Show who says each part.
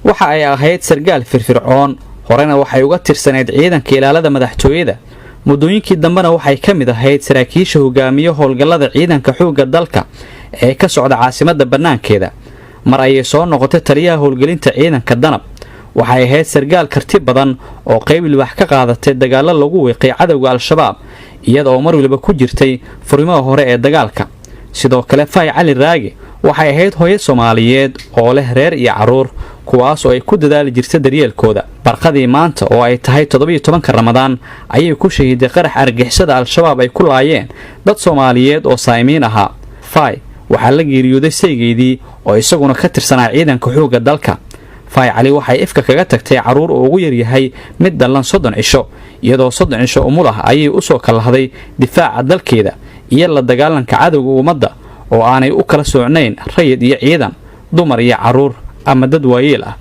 Speaker 1: waxa ay ahayd sargaal firfircoon horena waxay uga tirsaneyd ciidanka ilaalada madaxtooyada muddooyinkii dambena waxay ka mid ahayd saraakiisha hogaamiye howlgallada ciidanka xoogga dalka ee ka socda caasimadda bannaankeeda mar ayay soo noqotay taliyaha howlgelinta ciidanka danab waxay ahayd sargaal karti badan oo qayb libax ka qaadatay dagaallo lagu weeqay cadowga al-shabaab iyada oo mar waliba ku jirtay furimaha hore ee dagaalka sidoo kale Fay Cali Raage waxay ahayd hooyo Soomaaliyeed oo leh reer iyo caruur kuwaas oo ay ku dadaali jirtay daryeelkooda barqadii maanta oo ay tahay 17 Ramadaan ayay ku shahiiday qarax argixisada al-shabaab ay ku laayeen dad Soomaaliyeed oo saamiin ahaa Fay waxaa la geeriyooday saygeedii oo isaguna ka tirsanaa ciidanka xoogga dalka Fay Cali waxay ifka kaga tagtay caruur oo ugu yar yahay mid dhalan 30 cisho iyadoo 30 cisho umul ah ayay u soo kalahday difaaca dalkeeda iyo la dagaalanka cadowga ummadda oo aanay u kala soocnayn rayid iyo ciidan dumar iyo caruur ama dad waayeel ah